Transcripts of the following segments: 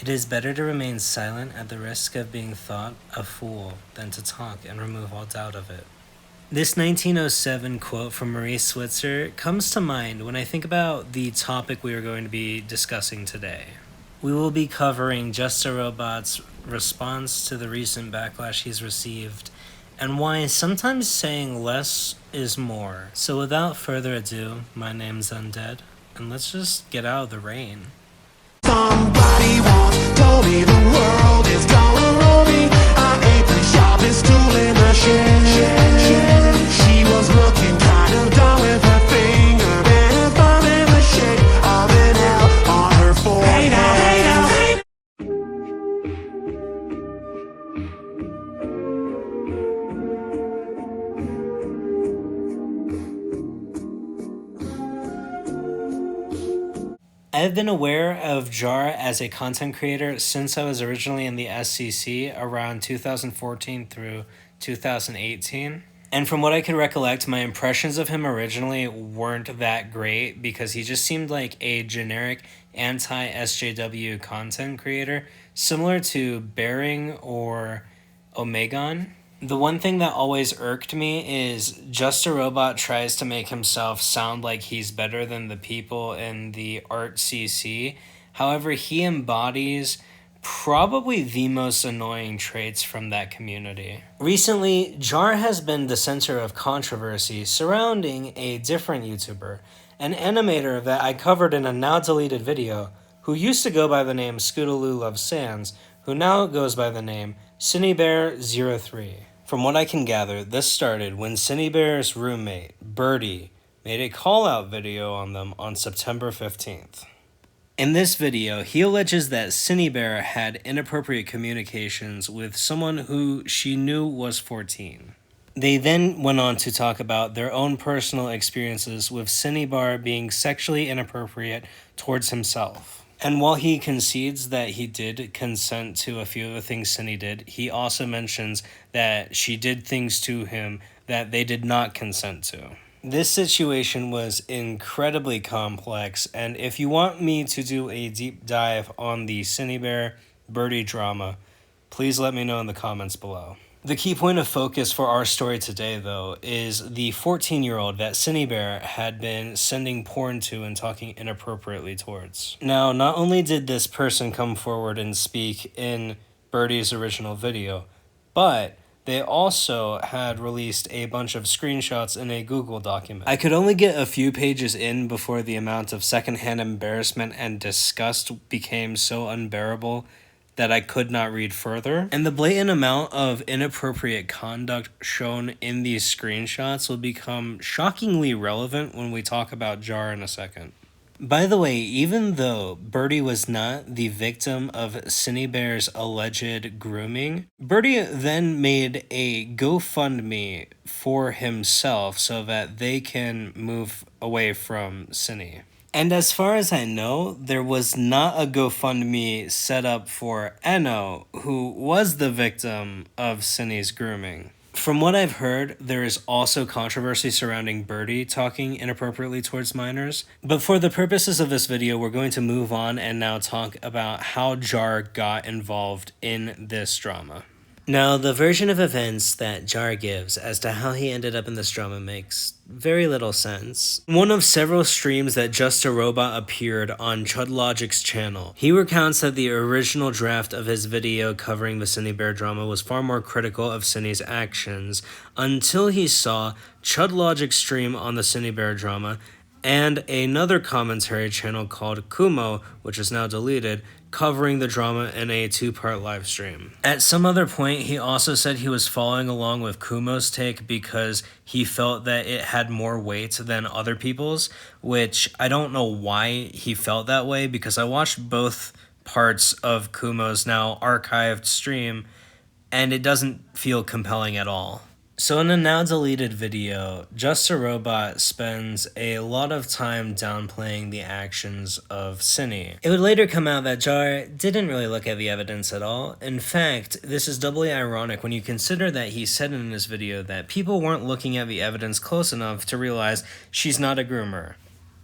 It is better to remain silent at the risk of being thought a fool than to talk and remove all doubt of it. This 1907 quote from Marie Switzer comes to mind when I think about the topic we are going to be discussing today. We will be covering Just a Robot's response to the recent backlash he's received and why sometimes saying less is more. So without further ado, my name's Undead, and let's just get out of the rain. Somebody once told me the world is gonna roll me. I ain't the sharpest tool in the shed. She was looking kind of dumb with her finger and a thumb in the shape of an L on her forehead. Hey now, hey now, hey. I've been aware of Jar as a content creator since I was originally in the SCC around 2014 through 2018. And from what I can recollect, my impressions of him originally weren't that great because he just seemed like a generic anti-SJW content creator, similar to Bering or Omegon. The one thing that always irked me is Just a Robot tries to make himself sound like he's better than the people in the Art CC. However, he embodies probably the most annoying traits from that community. Recently, Jar has been the center of controversy surrounding a different YouTuber, an animator that I covered in a now deleted video, who used to go by the name Scootaloo Loves Sands, who now goes by the name Cinebear03. From what I can gather, this started when Cinebear's roommate, Birdie, made a call-out video on them on September 15th. In this video, he alleges that Cinebear had inappropriate communications with someone who she knew was 14. They then went on to talk about their own personal experiences with Cinebear being sexually inappropriate towards himself. And while he concedes that he did consent to a few of the things Cine did, he also mentions that she did things to him that they did not consent to. This situation was incredibly complex, and if you want me to do a deep dive on the Cinebear Birdie drama, please let me know in the comments below. The key point of focus for our story today, though, is the 14-year-old that Cinebear had been sending porn to and talking inappropriately towards. Now, not only did this person come forward and speak in Birdie's original video, but they also had released a bunch of screenshots in a Google document. I could only get a few pages in before the amount of secondhand embarrassment and disgust became so unbearable that I could not read further. And the blatant amount of inappropriate conduct shown in these screenshots will become shockingly relevant when we talk about Jar in a second. By the way, even though Birdie was not the victim of Cinebear's alleged grooming, Birdie then made a GoFundMe for himself so that they can move away from Cine. And as far as I know, there was not a GoFundMe set up for Eno, who was the victim of Cine's grooming. From what I've heard, there is also controversy surrounding Birdie talking inappropriately towards minors. But for the purposes of this video, we're going to move on and now talk about how Jar got involved in this drama. Now, the version of events that Jar gives as to how he ended up in this drama makes very little sense. One of several streams that Just a Robot appeared on ChudLogic's channel, he recounts that the original draft of his video covering the Cinebear drama was far more critical of Cine's actions until he saw ChudLogic's stream on the Cinebear drama and another commentary channel called Kumo, which is now deleted, covering the drama in a two-part live stream. At some other point, he also said he was following along with Kumo's take because he felt that it had more weight than other people's, which I don't know why he felt that way because I watched both parts of Kumo's now archived stream and it doesn't feel compelling at all. So in a now deleted video, Just a Robot spends a lot of time downplaying the actions of Cine. It would later come out that Jar didn't really look at the evidence at all. In fact, this is doubly ironic when you consider that he said in his video that people weren't looking at the evidence close enough to realize she's not a groomer.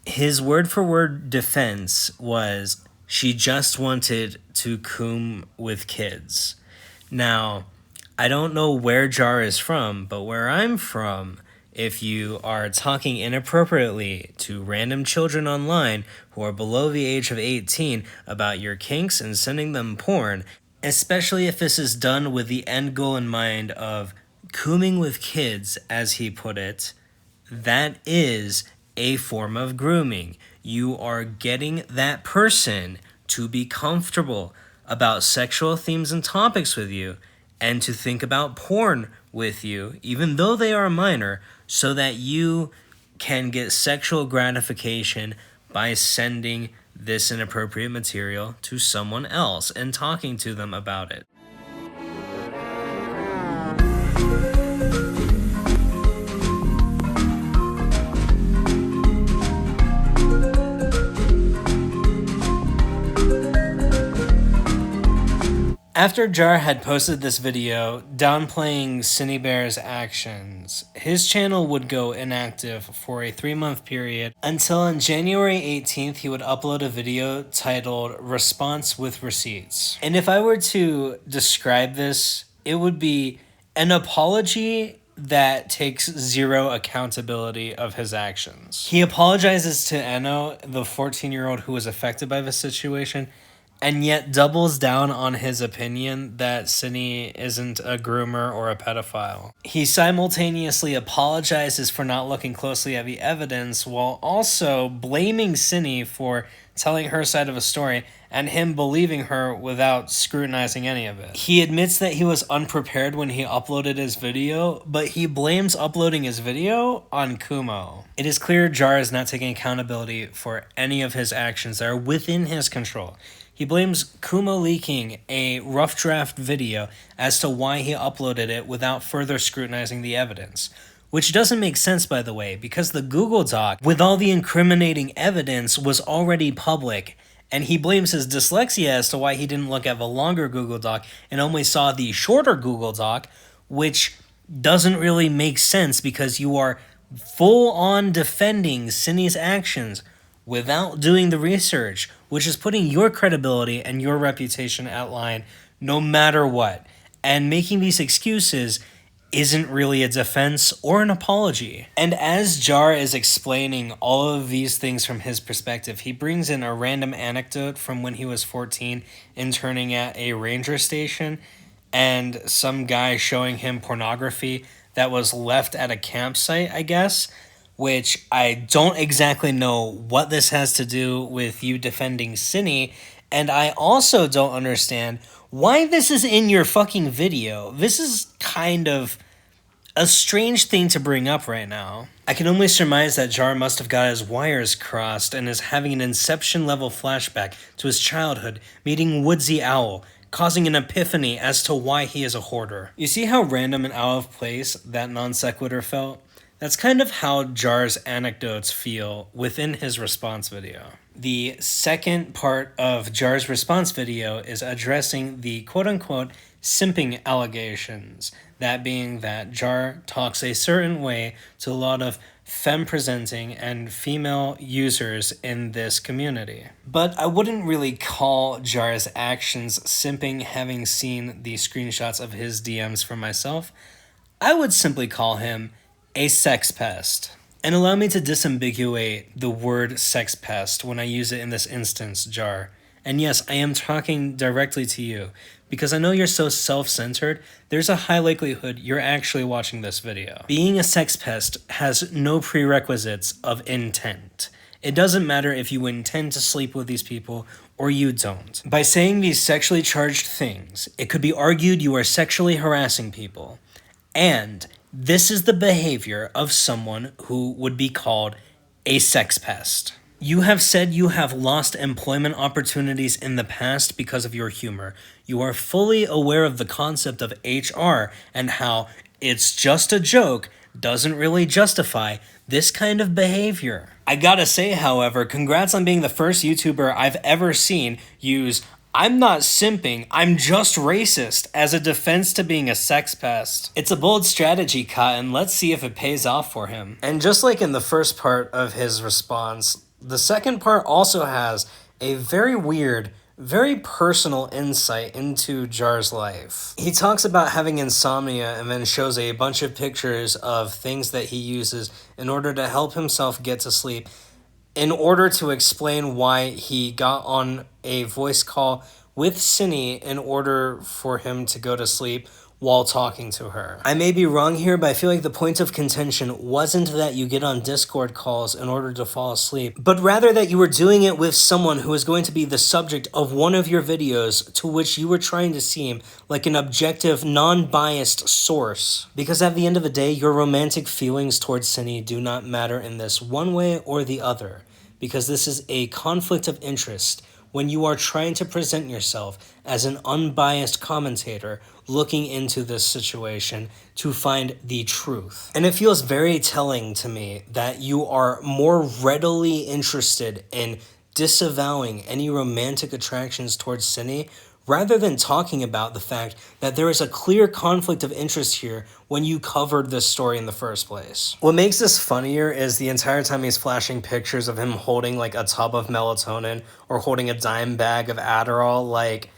His word-for-word defense was, she just wanted to coom with kids. Now, I don't know where Jar is from, but where I'm from, if you are talking inappropriately to random children online who are below the age of 18 about your kinks and sending them porn, especially if this is done with the end goal in mind of cooming with kids, as he put it, that is a form of grooming. You are getting that person to be comfortable about sexual themes and topics with you and to think about porn with you, even though they are a minor, so that you can get sexual gratification by sending this inappropriate material to someone else and talking to them about it. After Jar had posted this video downplaying Cinny Bear's actions, his channel would go inactive for a 3-month period until on January 18th he would upload a video titled Response with Receipts. And if I were to describe this, it would be an apology that takes zero accountability of his actions. He apologizes to Eno, the 14-year-old who was affected by the situation, and yet doubles down on his opinion that Cinny isn't a groomer or a pedophile. He simultaneously apologizes for not looking closely at the evidence while also blaming Cinny for telling her side of a story and him believing her without scrutinizing any of it. He admits that he was unprepared when he uploaded his video, but he blames uploading his video on Kumo. It is clear Jar is not taking accountability for any of his actions that are within his control. He blames Kumo leaking a rough draft video as to why he uploaded it without further scrutinizing the evidence. Which doesn't make sense, by the way, because the Google Doc with all the incriminating evidence was already public, and he blames his dyslexia as to why he didn't look at the longer Google Doc and only saw the shorter Google Doc, which doesn't really make sense because you are full-on defending Cinny's actions without doing the research, which is putting your credibility and your reputation at line no matter what. And making these excuses isn't really a defense or an apology. And as Jar is explaining all of these things from his perspective, he brings in a random anecdote from when he was 14 interning at a ranger station and some guy showing him pornography that was left at a campsite, I guess, which I don't exactly know what this has to do with you defending Cinny, and I also don't understand why this is in your fucking video. This is kind of a strange thing to bring up right now. I can only surmise that Jar must have got his wires crossed and is having an Inception-level flashback to his childhood, meeting Woodsy Owl, causing an epiphany as to why he is a hoarder. You see how random and out of place that non sequitur felt? That's kind of how Jar's anecdotes feel within his response video. The second part of Jar's response video is addressing the quote-unquote simping allegations, that being that Jar talks a certain way to a lot of femme-presenting and female users in this community. But I wouldn't really call Jar's actions simping, having seen the screenshots of his DMs for myself. I would simply call him a sex pest. And allow me to disambiguate the word sex pest when I use it in this instance, Jar. And yes, I am talking directly to you, because I know you're so self-centered, there's a high likelihood you're actually watching this video. Being a sex pest has no prerequisites of intent. It doesn't matter if you intend to sleep with these people or you don't. By saying these sexually charged things, it could be argued you are sexually harassing people. And this is the behavior of someone who would be called a sex pest. You have said you have lost employment opportunities in the past because of your humor. You are fully aware of the concept of HR and how it's just a joke doesn't really justify this kind of behavior. I gotta say, however, congrats on being the first YouTuber I've ever seen use "I'm not simping, I'm just racist" as a defense to being a sex pest. It's a bold strategy, Cotton. Let's see if it pays off for him. And just like in the first part of his response, the second part also has a very weird, very personal insight into Jar's life. He talks about having insomnia and then shows a bunch of pictures of things that he uses in order to help himself get to sleep, in order to explain why he got on a voice call with Cindy in order for him to go to sleep while talking to her. I may be wrong here, but I feel like the point of contention wasn't that you get on Discord calls in order to fall asleep, but rather that you were doing it with someone who is going to be the subject of one of your videos to which you were trying to seem like an objective, non-biased source. Because at the end of the day, your romantic feelings towards Cindy do not matter in this one way or the other, because this is a conflict of interest when you are trying to present yourself as an unbiased commentator looking into this situation to find the truth. And it feels very telling to me that you are more readily interested in disavowing any romantic attractions towards Cindy rather than talking about the fact that there is a clear conflict of interest here when you covered this story in the first place. What makes this funnier is the entire time he's flashing pictures of him holding like a tub of melatonin or holding a dime bag of Adderall. Like,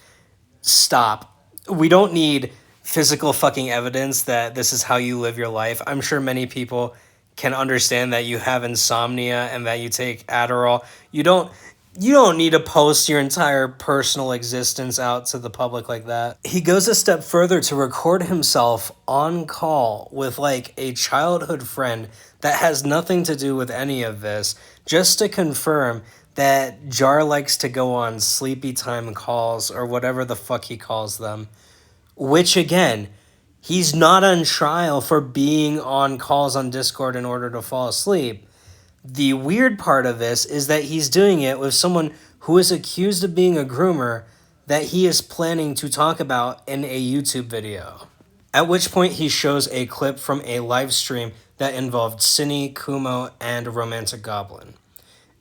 stop. We don't need physical fucking evidence that this is how you live your life. I'm sure many people can understand that you have insomnia and that you take Adderall. You don't need to post your entire personal existence out to the public like that. He goes a step further to record himself on call with like a childhood friend that has nothing to do with any of this, just to confirm that Jar likes to go on sleepy time calls or whatever the fuck he calls them. Which again, he's not on trial for being on calls on Discord in order to fall asleep. The weird part of this is that he's doing it with someone who is accused of being a groomer that he is planning to talk about in a YouTube video. At which point he shows a clip from a live stream that involved Cindy, Kumo, and Romantic Goblin.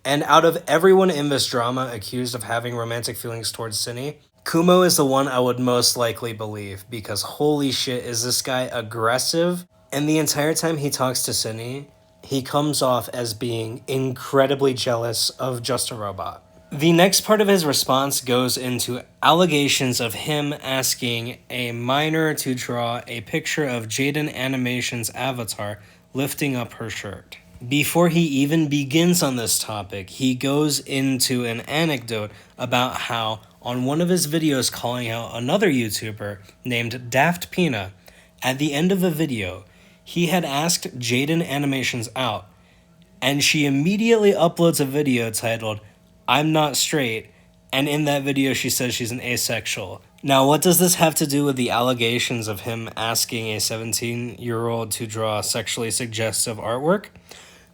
And out of everyone in this drama accused of having romantic feelings towards Cindy, Kumo is the one I would most likely believe, because holy shit, is this guy aggressive. And the entire time he talks to Cindy, he comes off as being incredibly jealous of Just a Robot. The next part of his response goes into allegations of him asking a minor to draw a picture of Jaden Animation's avatar lifting up her shirt. Before he even begins on this topic, he goes into an anecdote about how on one of his videos calling out another YouTuber named Daft Pina, at the end of a video, he had asked Jaden Animations out, and she immediately uploads a video titled, "I'm Not Straight," and in that video she says she's an asexual. Now, what does this have to do with the allegations of him asking a 17-year-old to draw sexually suggestive artwork?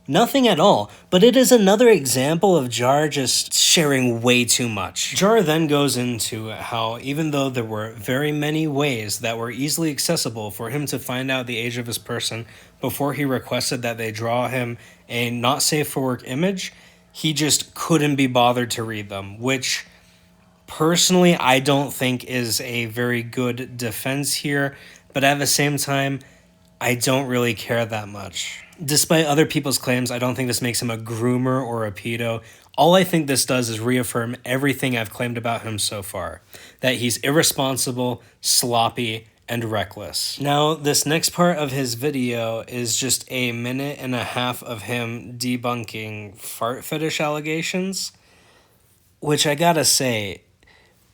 Nothing at all, but it is another example of Jar just sharing way too much. Jar then goes into how even though there were very many ways that were easily accessible for him to find out the age of his person before he requested that they draw him a not safe for work image, he just couldn't be bothered to read them, which personally I don't think is a very good defense here, but at the same time, I don't really care that much. Despite other people's claims, I don't think this makes him a groomer or a pedo. All I think this does is reaffirm everything I've claimed about him so far. That he's irresponsible, sloppy, and reckless. Now, this next part of his video is just a minute and a half of him debunking fart fetish allegations. Which I gotta say,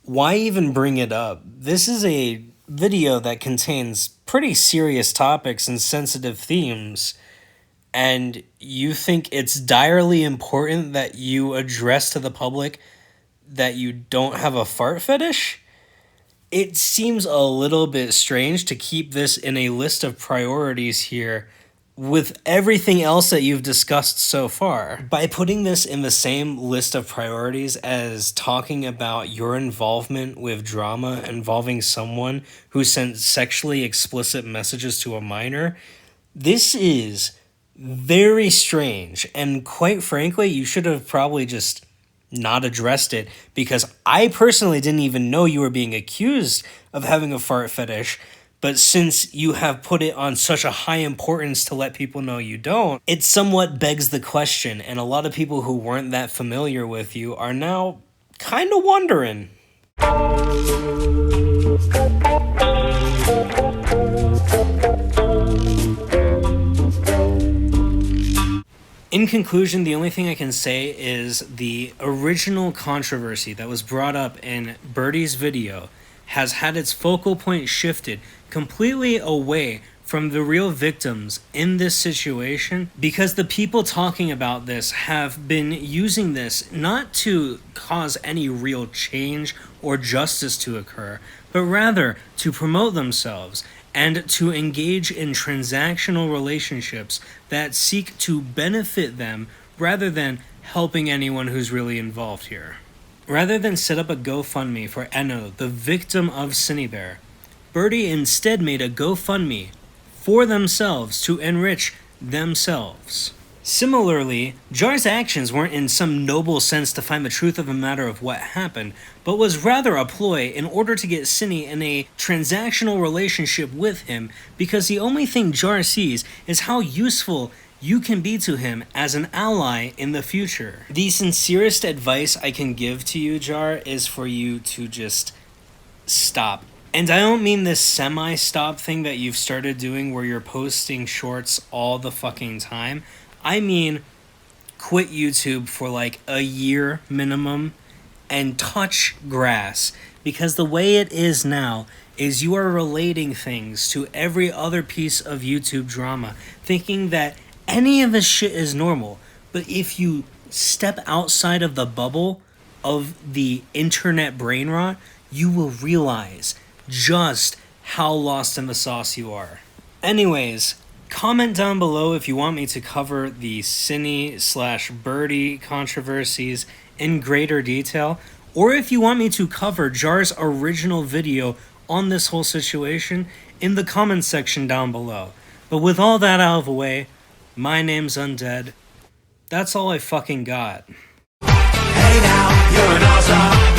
why even bring it up? This is a video that contains pretty serious topics and sensitive themes. And you think it's direly important that you address to the public that you don't have a fart fetish? It seems a little bit strange to keep this in a list of priorities here with everything else that you've discussed so far. By putting this in the same list of priorities as talking about your involvement with drama involving someone who sent sexually explicit messages to a minor, this is very strange, and quite frankly, you should have probably just not addressed it, because I personally didn't even know you were being accused of having a fart fetish, but since you have put it on such a high importance to let people know you don't, it somewhat begs the question, and a lot of people who weren't that familiar with you are now kind of wondering. In conclusion, the only thing I can say is the original controversy that was brought up in Birdie's video has had its focal point shifted completely away from the real victims in this situation, because the people talking about this have been using this not to cause any real change or justice to occur, but rather to promote themselves and to engage in transactional relationships that seek to benefit them rather than helping anyone who's really involved here. Rather than set up a GoFundMe for Eno, the victim of Cinebear, Birdie instead made a GoFundMe for themselves to enrich themselves. Similarly, Jar's actions weren't in some noble sense to find the truth of a matter of what happened, but was rather a ploy in order to get Cine in a transactional relationship with him, because the only thing Jar sees is how useful you can be to him as an ally in the future. The sincerest advice I can give to you, Jar, is for you to just stop. And I don't mean this semi-stop thing that you've started doing where you're posting shorts all the fucking time. I mean, quit YouTube for like a year minimum and touch grass, because the way it is now is you are relating things to every other piece of YouTube drama, thinking that any of this shit is normal. But if you step outside of the bubble of the internet brain rot, you will realize just how lost in the sauce you are. Anyways, comment down below if you want me to cover the Cine/Birdie controversies in greater detail, or if you want me to cover Jar's original video on this whole situation in the comment section down below. But with all that out of the way, my name's Undead. That's all I fucking got. Hey now, you're an all-star.